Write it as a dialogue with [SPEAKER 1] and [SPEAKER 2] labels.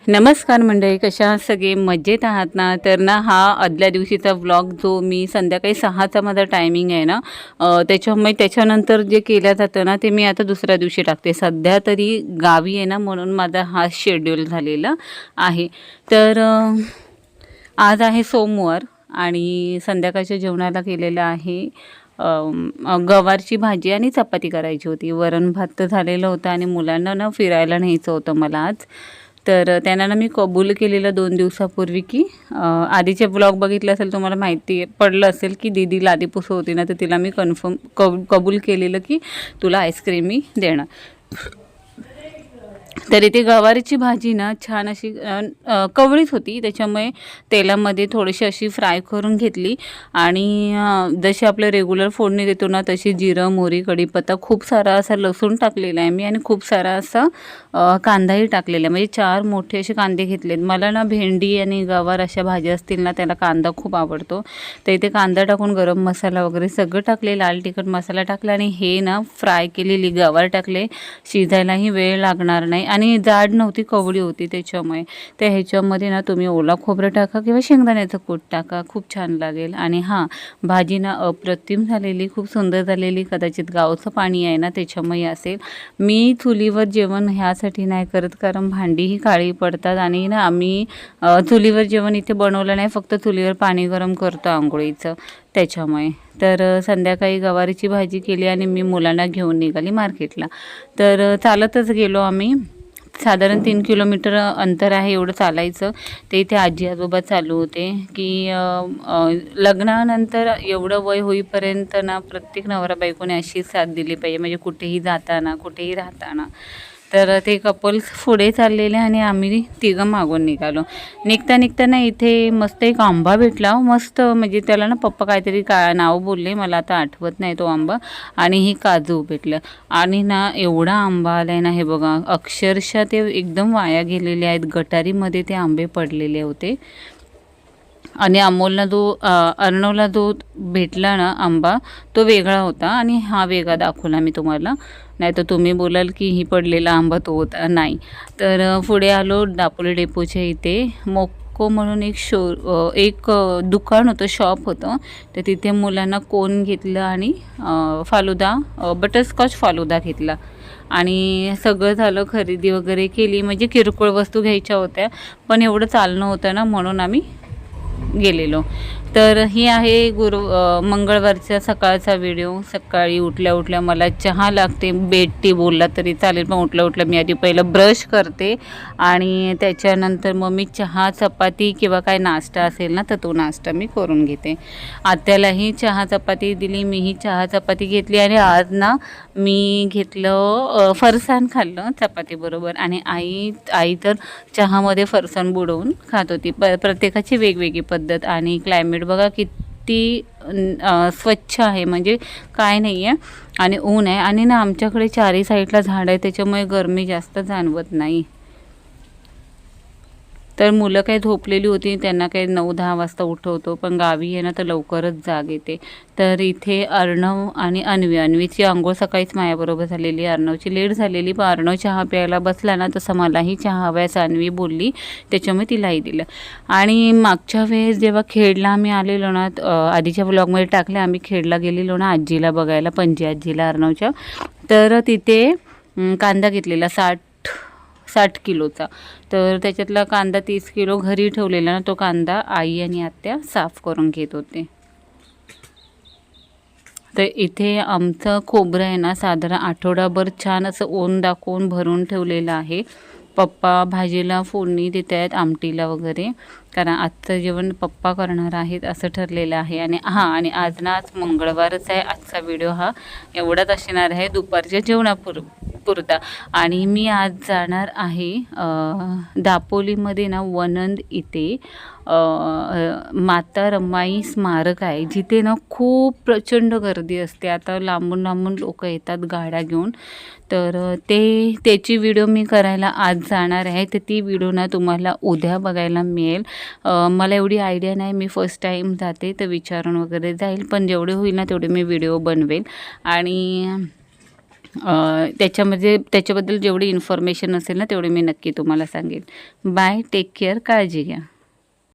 [SPEAKER 1] नमस्कार मंडळी, कशा आहात सगळे? मजेत आहात ना? तर ना हा आदल्या दिवशीचा व्लॉग जो मी संध्याकाळी 6चा माझा टायमिंग आहे ना, त्याच्यामुळे त्याच्यानंतर जे केलं जातं ना ते मी आता दुसऱ्या दिवशी टाकते. सध्या तरी गावी आहे ना म्हणून माझा हा शेड्यूल झालेला आहे. तर आज आहे सोमवार आणि संध्याकाळच्या जेवणाला केलेलं आहे गवारची भाजी आणि चपाती करायची होती. वरण भात तर झालेलं होतं आणि मुलांना ना फिरायला न्यायचं होतं मला आज. तर त्यांना ना मी कबूल केलेलं 2 दिवसापूर्वी की आधीचे ब्लॉग बघितले असेल तुम्हाला माहिती पडलं असेल की दीदी लादीपुसं होती ना, तर तिला मी कबूल केलेलं की तुला आईस्क्रीम मी देणार. तर इथे गवारीची भाजी ना छान अशी कवळीच होती, त्याच्यामुळे तेलामध्ये थोडीशी अशी फ्राय करून घेतली आणि जशी आपलं रेग्युलर फोडणी देतो ना तशी जिरं, मोहरी, कढीपत्ता, खूप सारा असा लसूण टाकलेला आहे मी आणि खूप सारा असा कांदाही टाकलेला आहे. म्हणजे 4 मोठे असे कांदे घेतलेत. मला ना भेंडी आणि गवार अशा भाज्या असतील ना त्याला कांदा खूप आवडतो. तर इथे कांदा टाकून गरम मसाला वगैरे सगळं टाकले, लाल तिखट मसाला टाकला आणि हे ना फ्राय केलेली गवार टाकले. शिजायलाही वेळ लागणार नाही आणि जाड नव्हती, कवळी होती त्याच्यामुळे. तर ह्याच्यामध्ये ना तुम्ही ओला खोबरं टाका किंवा शेंगदाण्याचं कूट टाका, खूप छान लागेल. आणि हां, भाजी ना अप्रतिम झालेली, खूप सुंदर झालेली. कदाचित गावचं पाणी आहे ना त्याच्यामुळे असेल. मी चुलीवर जेवण ह्यासाठी नाही करत कारण भांडीही काळी पडतात आणि ना आम्ही चुलीवर जेवण इथे बनवलं नाही, फक्त चुलीवर पाणी गरम करतो आंघोळीचं त्याच्यामुळे. तर संध्याकाळी गवारीची भाजी केली आणि मी मुलांना घेऊन निघाली मार्केटला. तर चालतच गेलो आम्ही. साधारण 3 किलोमीटर अंतर आहे, एवढं चालायचं. ते इथे आजी आजोबा चालू होते की लग्नानंतर एवढं वय होईपर्यंत ना प्रत्येक नवरा बायकोने अशी साथ दिली पाहिजे, म्हणजे कुठेही जाताना कुठेही राहताना. तर ते कपल्स पुढे चाललेले आणि आम्ही तिघं मागून निघालो. निघता इथे मस्त एक आंबा भेटला, मस्त. म्हणजे त्याला ना पप्पा काहीतरी नाव बोलले, मला आता आठवत नाही तो आंबा. आणि ही काजू भेटलं आणि ना एवढा आंबा आला आहे ना, हे बघा अक्षरशः ते एकदम वाया गेलेले आहेत. गटारीमध्ये ते आंबे पडलेले होते. आणि अर्णवला जो भेटला ना आंबा तो वेगळा होता आणि हा वेगळा दाखवला मी तुम्हाला. नाही तर तुम्ही बोलाल की ही पडलेला आंबा तो होता. नाही. तर पुढे आलो दापोली डेपोच्या इथे. मोक्को म्हणून एक दुकान होतं, शॉप होतं. तर तिथे मुलांना कोन घेतलं आणि फालुदा, बटरस्कॉच फालुदा घेतला आणि सगळं झालं. खरेदी वगैरे केली, म्हणजे किरकोळ वस्तू घ्यायच्या होत्या पण एवढं चालणं होतं ना म्हणून आम्ही गेलेलो. तर ही आहे मंगळवारचा सकाळचा व्हिडिओ. सकाळी उठल्या उठल्या मला चहा लागते, बेड टी बोलला तरी चालेल, पण उठल्या उठल्या मी आधी पहिलं ब्रश करते आणि त्याच्यानंतर मग मी चहा, चपाती किंवा काय नाश्ता असेल ना तर तो नाश्ता मी करून घेते. आत्यालाही चहा चपाती दिली, मीही चहा चपाती घेतली आणि आज ना मी घेतलं फरसाण खाल्लं चपातीबरोबर. आणि आई तर चहामध्ये फरसाण बुडवून खात होती. प्रत्येकाची वेगवेगळी पद्धत. आणि क्लायमेट बघा किती स्वच्छ आहे, म्हणजे काय नाही आहे. आणि ऊन आहे आणि ना आमच्याकडे चारही साईडला झाड आहे त्याच्यामुळे गरमी जास्त जाणवत नाही. तर मुलं काही झोपलेली होती, त्यांना काही 9-10 वाजता उठवतो, पण गावी आहे ना तर लवकरच जाग येते. तर इथे अर्णव आणि अन्वीची अंघोळ सकाळीच माझ्याबरोबर झालेली. अर्णवची लेट झालेली, पण अर्णव चहा प्यायला बसला ना तसं मलाही चहा हव्याचं अन्वी बोलली, त्याच्यामुळे तिलाही दिलं. आणि मागच्या वेळेस जेव्हा खेडला आम्ही आलेलो ना, आधीच्या ब्लॉगमध्ये टाकले, आम्ही खेडला गेलेलो ना आजीला बघायला, पणजी आजीला अर्णवच्या. तर तिथे कांदा घेतलेला 60 किलोचा. तर त्याच्यातला कांदा 30 किलो घरी ठेवलेला ना, तो कांदा आई आणि आत्या साफ करून घेत होते. तर इथे आमचं खोबरं आहे ना साधारण आठवडाभर छान असं ऊन दाखवून भरून ठेवलेलं आहे. पप्पा भाजीला फोडणी देत आहेत, आमटीला वगैरे, कारण आजचं जेवण पप्पा करणार आहेत असं ठरलेलं आहे. आणि आणि आज मंगळवारच आहे. आजचा व्हिडिओ हा एवढाच असणार आहे दुपारच्या जेवणापुरता. आणि मी आज जाणार आहे दापोलीमध्ये ना वनंद इथे माता रमाई स्मारक आहे, जिथे ना खूप प्रचंड गर्दी असते. आता लांबून लांबून लोक येतात गाड्या घेऊन. तर त्याची व्हिडिओ मी करायला आज जाणार आहे. तर ती व्हिडिओ ना तुम्हाला उद्या बघायला मिळेल. मला एवढी आयडिया नाही, मी फर्स्ट टाईम जाते तर विचारून वगैरे जाईल, पण जेवढे होईल ना तेवढे मी व्हिडिओ बनवेल. आणि त्याच्याबद्दल जेवढी इन्फॉर्मेशन असेल ना तेवढी मी नक्की तुम्हाला सांगेन. बाय, टेक केअर, काळजी घ्या.